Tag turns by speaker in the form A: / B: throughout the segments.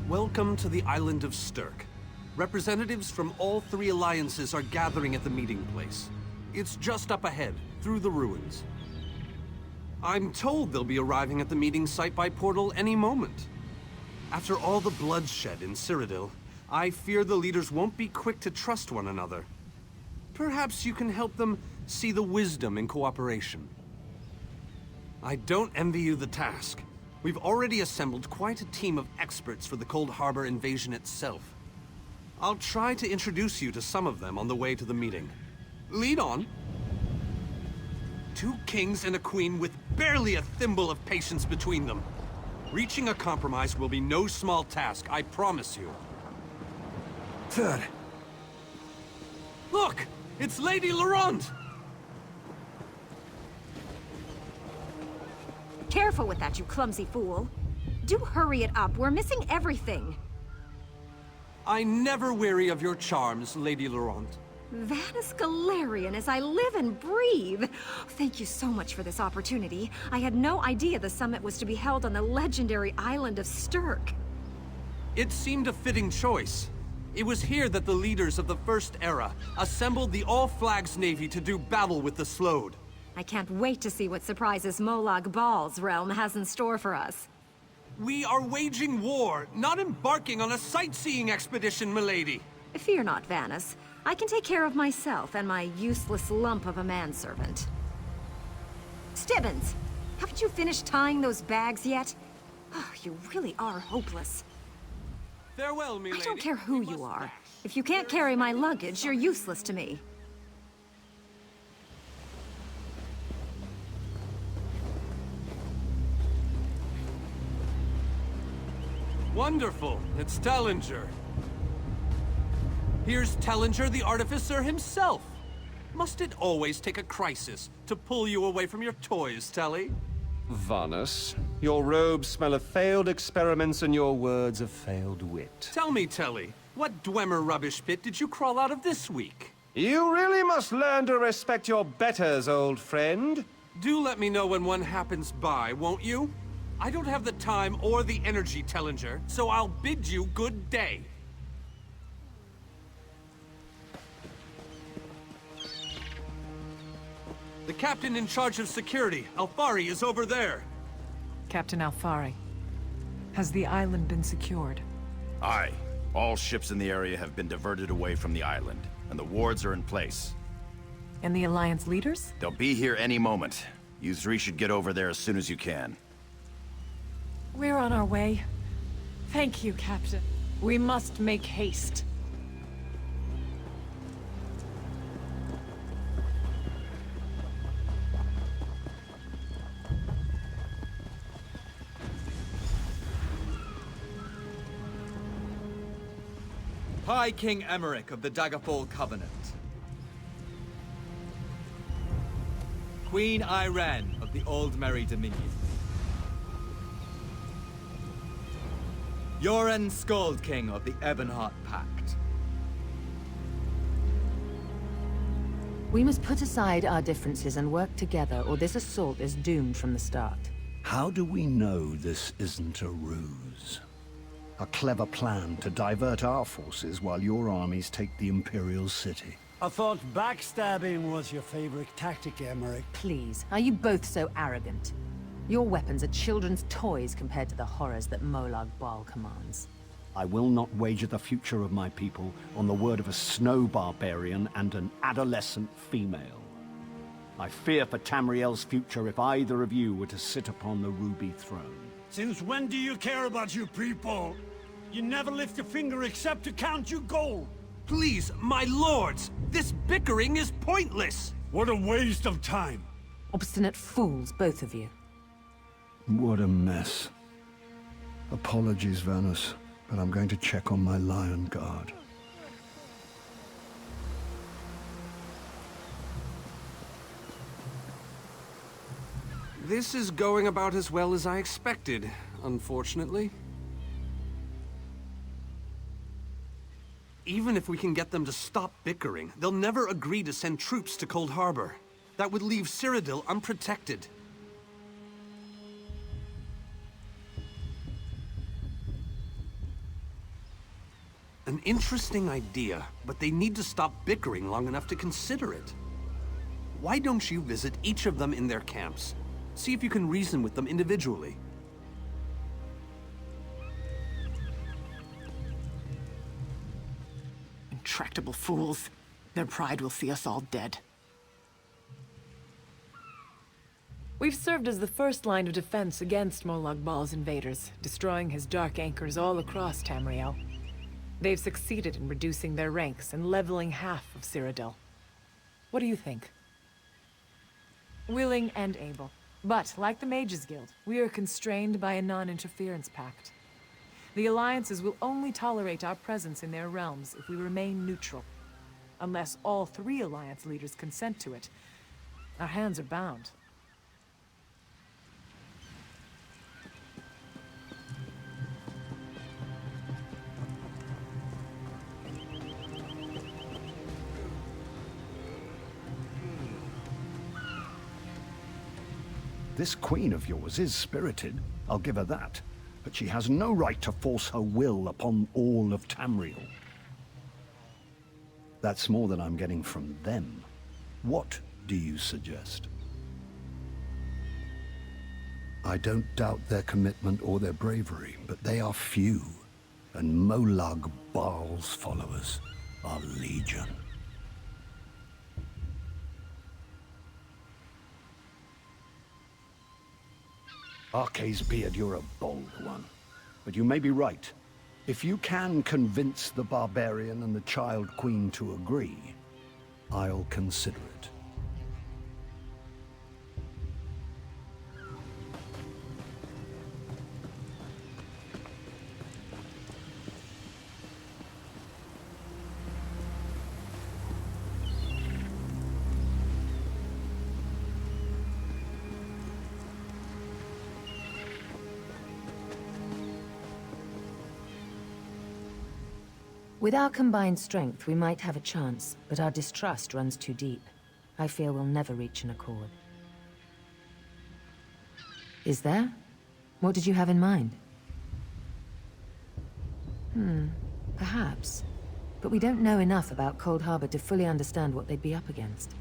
A: Welcome to the island of Stirk. Representatives from all three alliances are gathering at the meeting place. It's just up ahead, through the ruins. I'm told they'll be arriving at the meeting site by portal any moment. After all the bloodshed in Cyrodiil, I fear the leaders won't be quick to trust one another. Perhaps you can help them see the wisdom in cooperation. I don't envy you the task. We've already assembled quite a team of experts for the Cold Harbor invasion itself. I'll try to introduce you to some of them on the way to the meeting. Lead on. 2 kings and a queen with barely a thimble of patience between them. Reaching a compromise will be no small task, I promise you. Third. Look! It's Lady Laurent!
B: Careful with that, you clumsy fool. Do hurry it up. We're missing everything.
A: I never weary of your charms, Lady Laurent.
B: Vanus Galarian as I live and breathe. Thank you so much for this opportunity. I had no idea the summit was to be held on the legendary island of Stirk.
A: It seemed a fitting choice. It was here that the leaders of the First Era assembled the All-Flags Navy to do battle with the Slode.
B: I can't wait to see what surprises Molag Bal's realm has in store for us.
A: We are waging war, not embarking on a sightseeing expedition, milady.
B: Fear not, Vanus. I can take care of myself and my useless lump of a manservant. Stibbins, haven't you finished tying those bags yet? Oh, you really are hopeless.
A: Farewell, milady.
B: I don't care who you are. If you can't carry my luggage, you're useless to me.
A: Wonderful. It's Tellinger. Here's Tellinger the Artificer himself. Must it always take a crisis to pull you away from your toys, Telly?
C: Vanus, your robes smell of failed experiments and your words of failed wit.
A: Tell me, Telly, what Dwemer rubbish pit did you crawl out of this week?
C: You really must learn to respect your betters, old friend.
A: Do let me know when one happens by, won't you? I don't have the time or the energy, Tellinger, so I'll bid you good day. The captain in charge of security, Alfari, is over there.
D: Captain Alfari, has the island been secured?
E: Aye. All ships in the area have been diverted away from the island, and the wards are in place.
D: And the Alliance leaders?
E: They'll be here any moment. You three should get over there as soon as you can.
D: We're on our way. Thank you, Captain. We must make haste.
F: High King Emmerich of the Daggerfall Covenant. Queen Irene of the Old Merry Dominion. Yoren Skald King of the Ebonheart Pact.
G: We must put aside our differences and work together, or this assault is doomed from the start.
H: How do we know this isn't a ruse? A clever plan to divert our forces while your armies take the Imperial City.
I: I thought backstabbing was your favorite tactic, Emmerich.
G: Please, are you both so arrogant? Your weapons are children's toys compared to the horrors that Molag Bal commands.
H: I will not wager the future of my people on the word of a snow barbarian and an adolescent female. I fear for Tamriel's future if either of you were to sit upon the Ruby Throne.
I: Since when do you care about your people? You never lift a finger except to count your gold.
A: Please, my lords, this bickering is pointless.
I: What a waste of time.
G: Obstinate fools, both of you.
H: What a mess. Apologies, Vanus, but I'm going to check on my Lion Guard.
A: This is going about as well as I expected, unfortunately. Even if we can get them to stop bickering, they'll never agree to send troops to Cold Harbor. That would leave Cyrodiil unprotected. An interesting idea, but they need to stop bickering long enough to consider it. Why don't you visit each of them in their camps? See if you can reason with them individually.
J: Intractable fools. Their pride will see us all dead.
D: We've served as the first line of defense against Molag Bal's invaders, destroying his dark anchors all across Tamriel. They've succeeded in reducing their ranks and leveling half of Cyrodiil. What do you think? Willing and able. But, like the Mages Guild, we are constrained by a non-interference pact. The alliances will only tolerate our presence in their realms if we remain neutral. Unless all 3 alliance leaders consent to it, our hands are bound.
H: This queen of yours is spirited, I'll give her that. But she has no right to force her will upon all of Tamriel. That's more than I'm getting from them. What do you suggest? I don't doubt their commitment or their bravery, but they are few, and Molag Bal's followers are legion. Arcay's beard, you're a bold one. But you may be right. If you can convince the barbarian and the child queen to agree, I'll consider it.
G: With our combined strength, we might have a chance, but our distrust runs too deep. I fear we'll never reach an accord. Is there? What did you have in mind? Perhaps. But we don't know enough about Cold Harbor to fully understand what they'd be up against.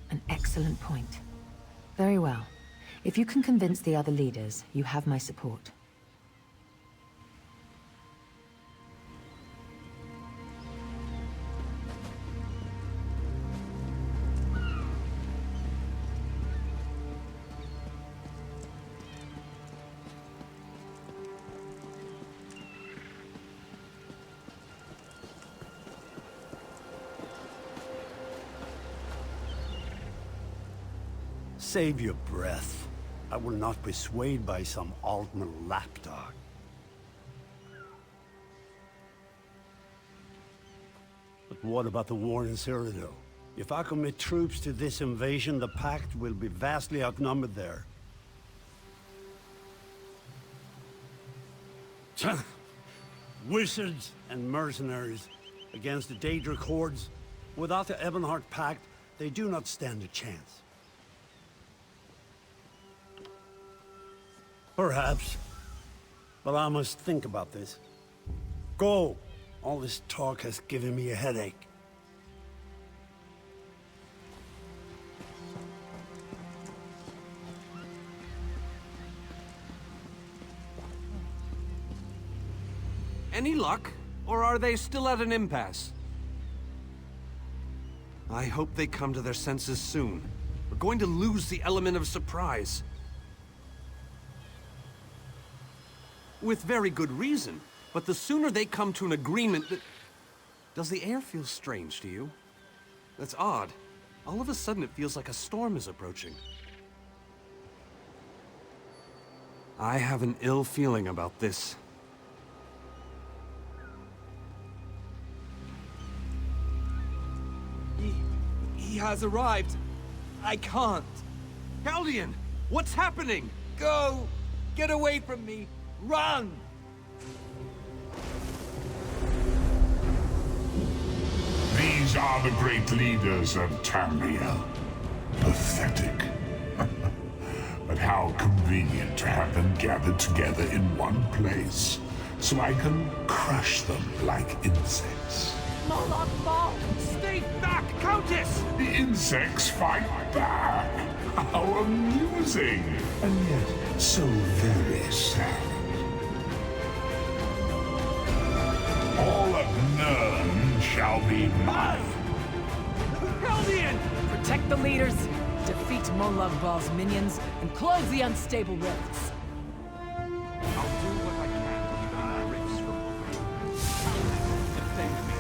G: An excellent point. Very well. If you can convince the other leaders, you have my support.
I: Save your breath. I will not be swayed by some Altman lapdog. But what about the war in Cyrodiil? If I commit troops to this invasion, the Pact will be vastly outnumbered there. Wizards and mercenaries against the Daedric hordes. Without the Ebonheart Pact, they do not stand a chance. Perhaps. But I must think about this. Go! All this talk has given me a headache.
A: Any luck? Or are they still at an impasse? I hope they come to their senses soon. We're going to lose the element of surprise. With very good reason. But the sooner they come to an agreement... Does the air feel strange to you? That's odd. All of a sudden it feels like a storm is approaching. I have an ill feeling about this.
F: He has arrived. I can't.
A: Chaldean! What's happening?
F: Go! Get away from me! Run!
K: These are the great leaders of Tamriel. Pathetic. But how convenient to have them gathered together in one place, so I can crush them like insects.
A: Moloch Ball! Stay back, Countess!
K: The insects fight back! How amusing! And yet, so very sad. All of Nirn shall be mine!
A: Heldian!
D: Protect the leaders, defeat Molag Bal's minions, and close the unstable rifts.
A: I'll do what I can to keep the rifts from opening. Defend me.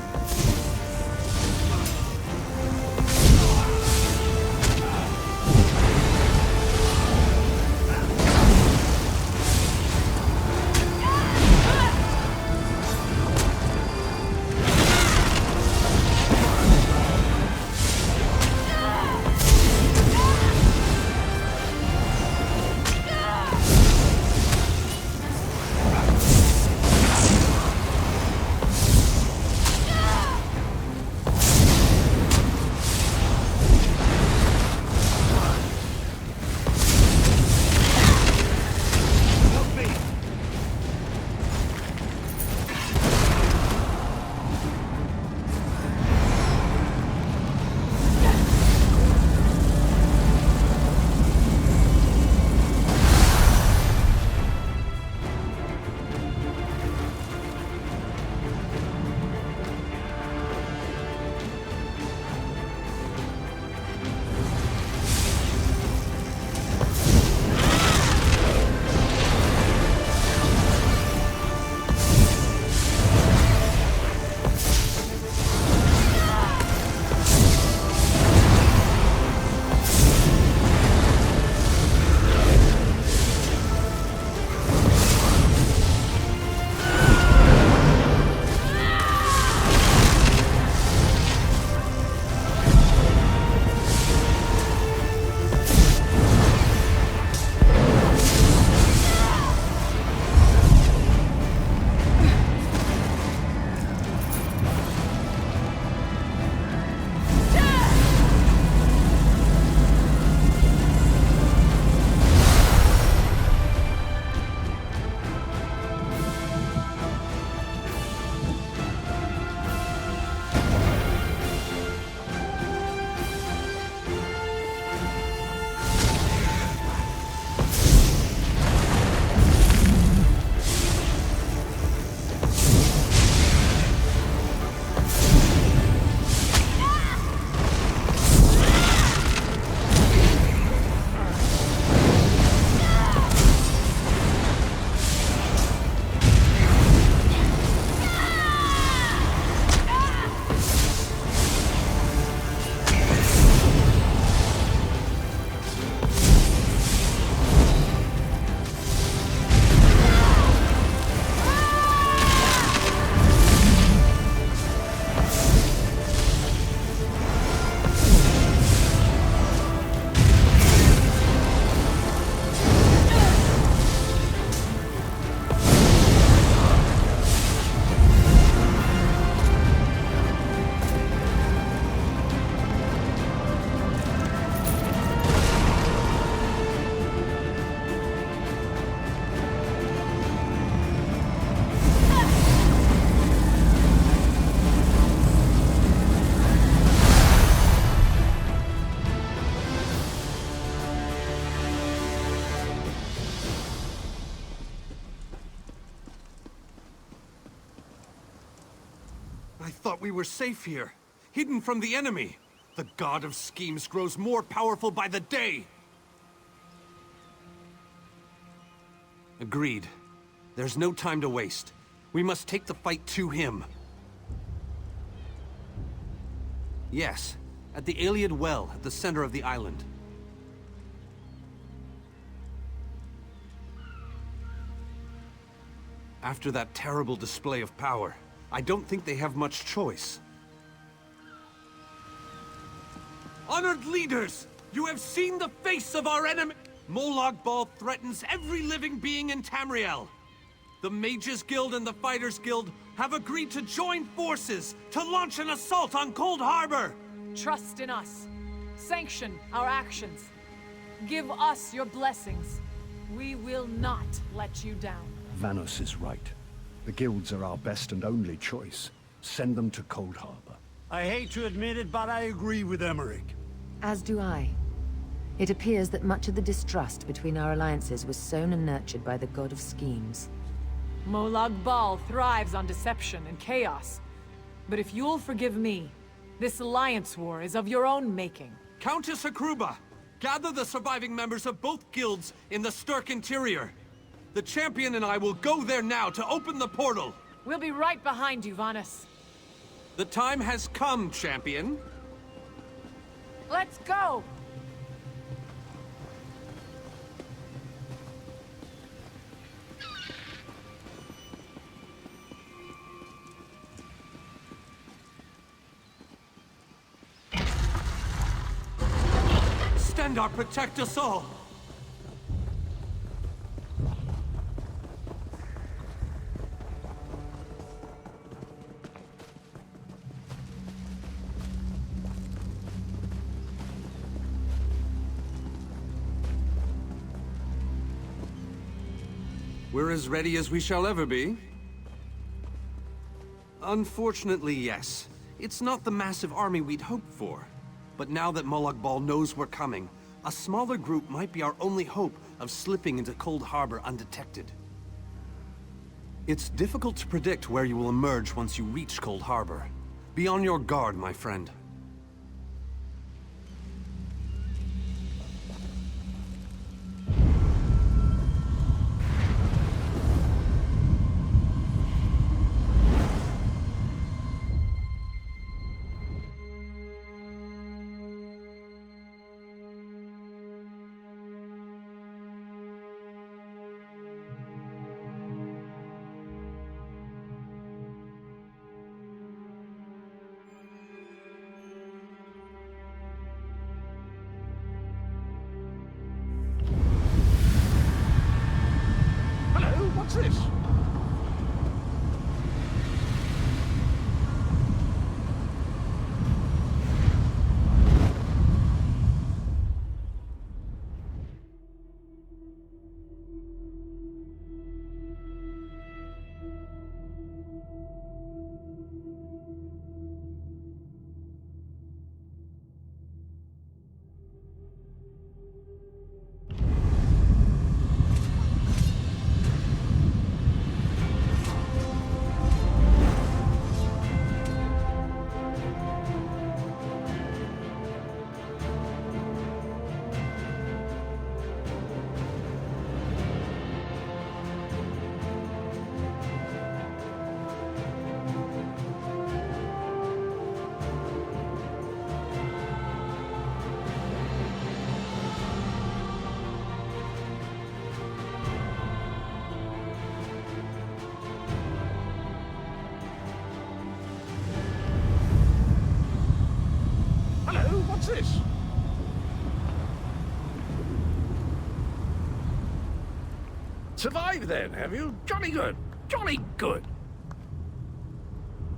A: I thought we were safe here, hidden from the enemy. The god of schemes grows more powerful by the day. Agreed. There's no time to waste. We must take the fight to him. Yes, at the Iliad Well at the center of the island. After that terrible display of power, I don't think they have much choice. Honored leaders, you have seen the face of our enemy. Molag Bal threatens every living being in Tamriel. The Mages Guild and the Fighters Guild have agreed to join forces to launch an assault on Cold Harbor.
D: Trust in us. Sanction our actions. Give us your blessings. We will not let you down.
H: Vanos is right. The guilds are our best and only choice. Send them to Cold Harbor.
I: I hate to admit it, but I agree with Emmerich.
G: As do I. It appears that much of the distrust between our alliances was sown and nurtured by the god of schemes.
D: Molag Bal thrives on deception and chaos. But if you'll forgive me, this alliance war is of your own making.
A: Countess Akruba, gather the surviving members of both guilds in the Sturk interior. The champion and I will go there now to open the portal.
D: We'll be right behind you, Vanis.
A: The time has come, champion.
D: Let's go!
A: Stendarr, protect us all! We're as ready as we shall ever be. Unfortunately, yes. It's not the massive army we'd hoped for. But now that Molag Bal knows we're coming, a smaller group might be our only hope of slipping into Cold Harbor undetected. It's difficult to predict where you will emerge once you reach Cold Harbor. Be on your guard, my friend.
H: What's this? What's this?
L: Survived then, have you? Jolly good. Jolly good.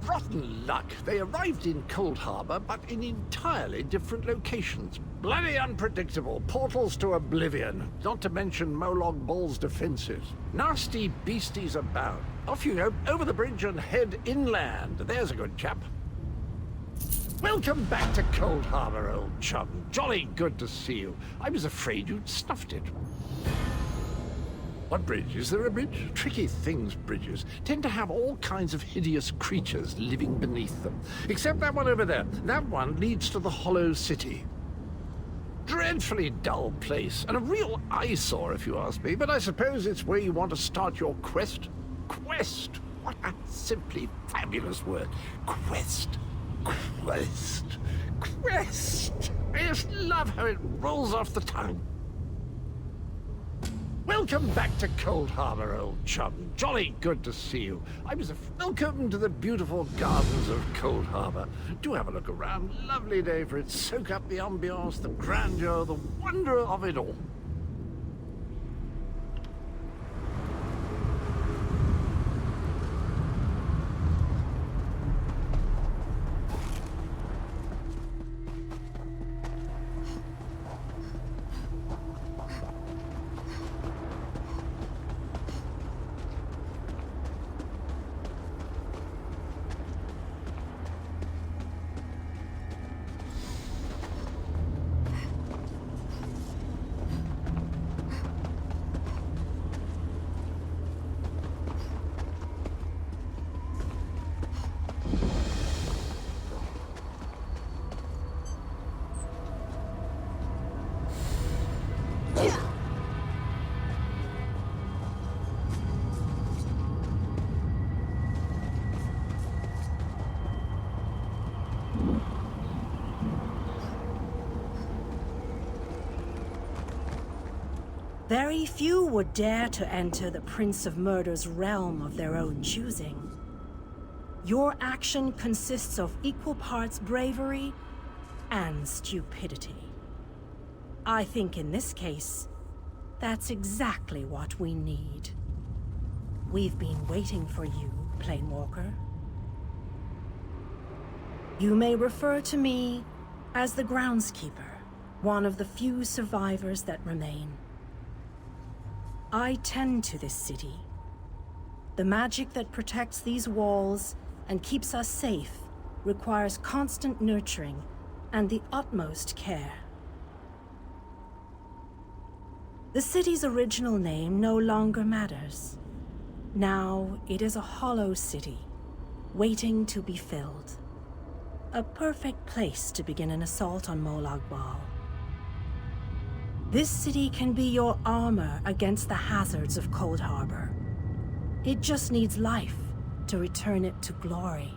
L: Rotten luck. They arrived in Cold Harbor, but in entirely different locations. Bloody unpredictable. Portals to Oblivion. Not to mention Molag Bal's defenses. Nasty beasties abound. Off you go, over the bridge and head inland. There's a good chap. Welcome back to Cold Harbor, old chum. Jolly good to see you. I was afraid you'd snuffed it. What bridge? Is there a bridge? Tricky things, bridges. Tend to have all kinds of hideous creatures living beneath them. Except that one over there. That one leads to the Hollow City. Dreadfully dull place, and a real eyesore if you ask me, but I suppose it's where you want to start your quest. Quest! What a simply fabulous word. Quest. Quest. Quest. I just love how it rolls off the tongue. Welcome back to Cold Harbor, old chum. Jolly good to see you. Welcome to the beautiful gardens of Cold Harbor. Do have a look around. Lovely day for it. Soak up the ambiance, the grandeur, the wonder of it all.
M: Very few would dare to enter the Prince of Murder's realm of their own choosing. Your action consists of equal parts bravery and stupidity. I think in this case, that's exactly what we need. We've been waiting for you, Planewalker. You may refer to me as the Groundskeeper, one of the few survivors that remain. I tend to this city. The magic that protects these walls and keeps us safe requires constant nurturing and the utmost care. The city's original name no longer matters. Now it is a hollow city, waiting to be filled. A perfect place to begin an assault on Molag Bal. This city can be your armor against the hazards of Cold Harbor. It just needs life to return it to glory.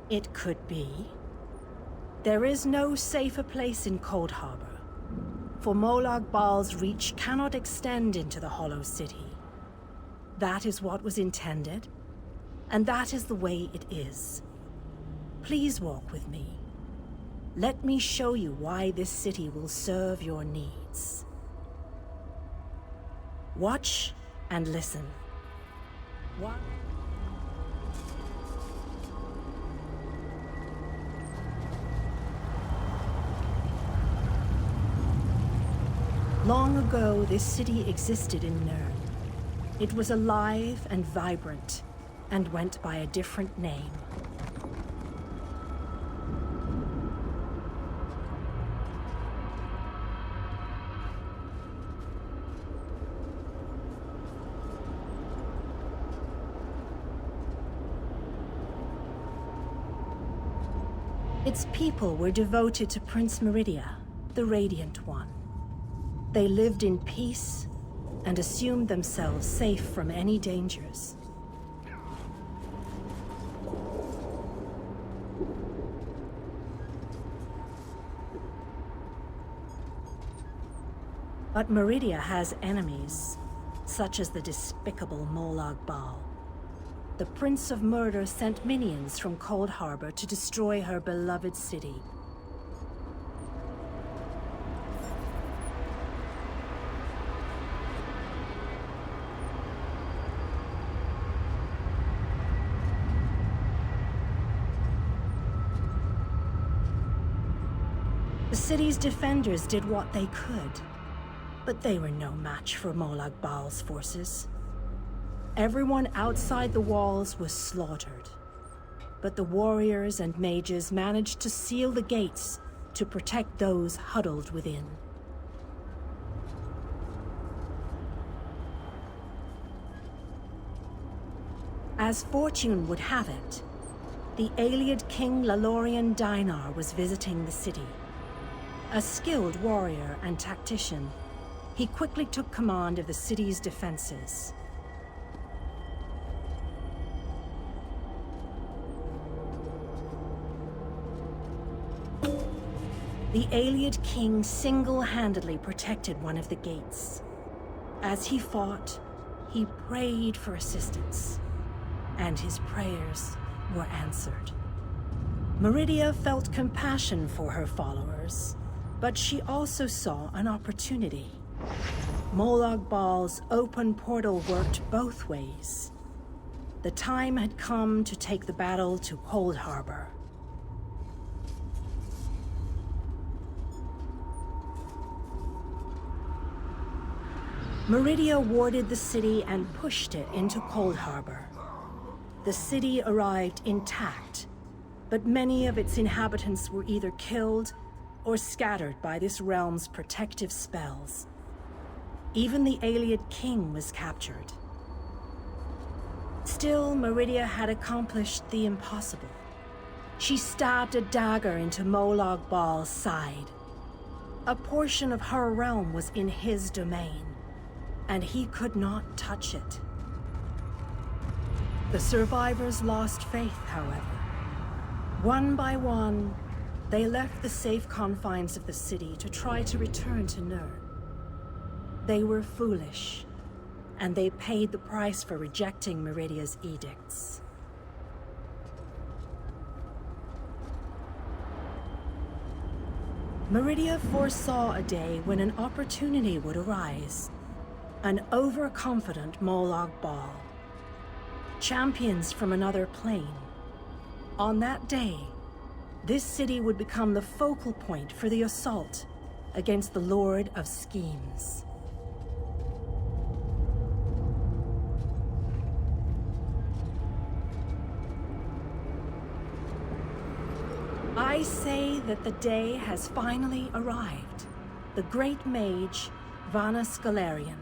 M: It could be. There is no safer place in Cold Harbor, for Molag Bal's reach cannot extend into the Hollow City. That is what was intended, and that is the way it is. Please walk with me. Let me show you why this city will serve your needs. Watch and listen. What? Long ago, this city existed in Nirn. It was alive and vibrant, and went by a different name. Its people were devoted to Prince Meridia, the Radiant One. They lived in peace and assumed themselves safe from any dangers. But Meridia has enemies, such as the despicable Molag Bal. The Prince of Murder sent minions from Cold Harbor to destroy her beloved city. The city's defenders did what they could, but they were no match for Molag Bal's forces. Everyone outside the walls was slaughtered, but the warriors and mages managed to seal the gates to protect those huddled within. As fortune would have it, the Ayleid King Lalorian Dainar was visiting the city. A skilled warrior and tactician, he quickly took command of the city's defenses. The Ayleid King single-handedly protected one of the gates. As he fought, he prayed for assistance, and his prayers were answered. Meridia felt compassion for her followers, but she also saw an opportunity. Molag Bal's open portal worked both ways. The time had come to take the battle to Cold Harbor. Meridia warded the city and pushed it into Cold Harbor. The city arrived intact, but many of its inhabitants were either killed or scattered by this realm's protective spells. Even the Ayleid King was captured. Still, Meridia had accomplished the impossible. She stabbed a dagger into Molag Bal's side. A portion of her realm was in his domain, and he could not touch it. The survivors lost faith, however. One by one, They left the safe confines of the city to try to return to Nirn. They were foolish, and they paid the price for rejecting Meridia's edicts. Meridia foresaw a day when an opportunity would arise. An overconfident Molag Bal. Champions from another plane. On that day, this city would become the focal point for the assault against the Lord of Schemes. I say that the day has finally arrived. The great mage, Vanus Galarian,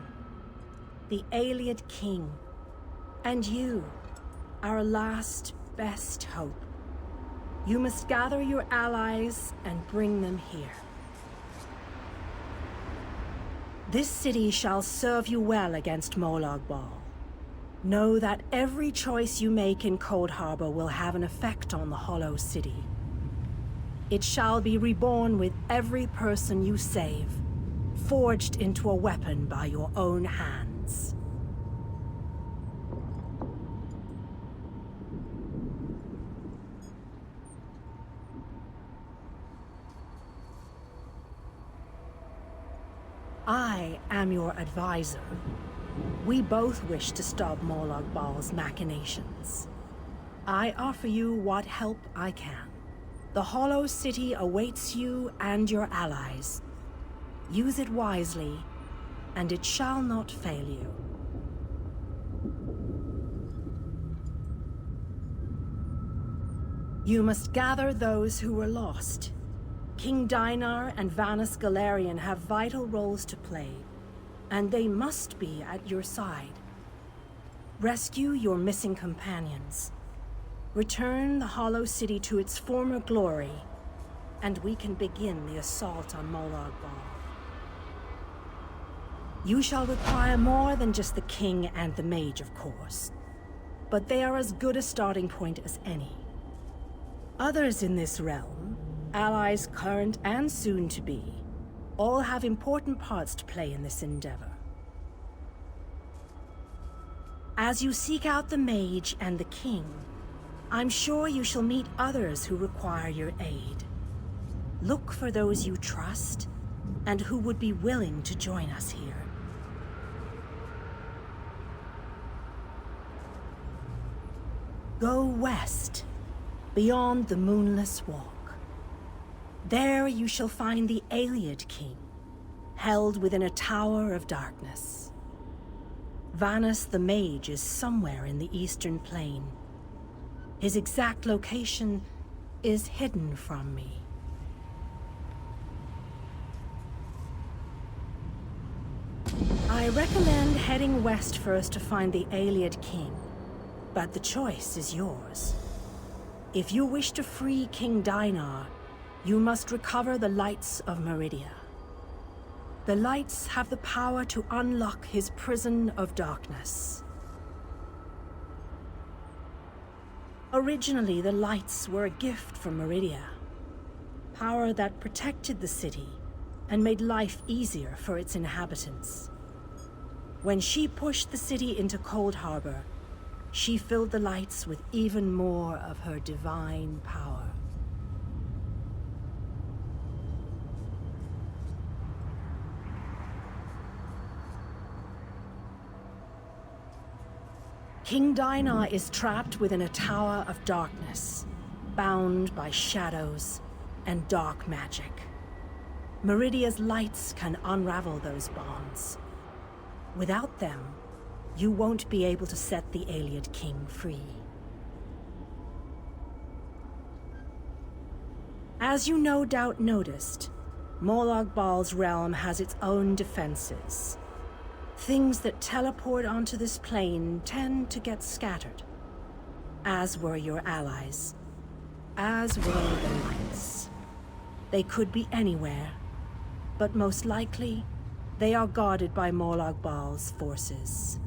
M: the Ayleid King, and you, our last best hope. You must gather your allies and bring them here. This city shall serve you well against Molag Bal. Know that every choice you make in Cold Harbor will have an effect on the Hollow City. It shall be reborn with every person you save, forged into a weapon by your own hands. I am your advisor. We both wish to stop Molag Bal's machinations. I offer you what help I can. The Hollow City awaits you and your allies. Use it wisely, and it shall not fail you. You must gather those who were lost. King Dinar and Vanus Galarian have vital roles to play, and they must be at your side. Rescue your missing companions. Return the Hollow City to its former glory, and we can begin the assault on Molag Bal. You shall require more than just the king and the mage, of course, but they are as good a starting point as any. Others in this realm, allies current and soon to be, all have important parts to play in this endeavor. As you seek out the mage and the king, I'm sure you shall meet others who require your aid. Look for those you trust, and who would be willing to join us here. Go west, beyond the Moonless Walk. There you shall find the Ayleid King, held within a tower of darkness. Vanus the Mage is somewhere in the Eastern Plain. His exact location is hidden from me. I recommend heading west first to find the Ayleid King, but the choice is yours. If you wish to free King Dinar, you must recover the lights of Meridia. The lights have the power to unlock his prison of darkness. Originally, the lights were a gift from Meridia. Power that protected the city and made life easier for its inhabitants. When she pushed the city into Cold Harbor, she filled the lights with even more of her divine power. King Dinar is trapped within a tower of darkness, bound by shadows and dark magic. Meridia's lights can unravel those bonds. Without them, you won't be able to set the Ayleid King free. As you no doubt noticed, Molag Bal's realm has its own defenses. Things that teleport onto this plane tend to get scattered. As were your allies. As were the lights. They could be anywhere, but most likely, they are guarded by Molag Bal's forces.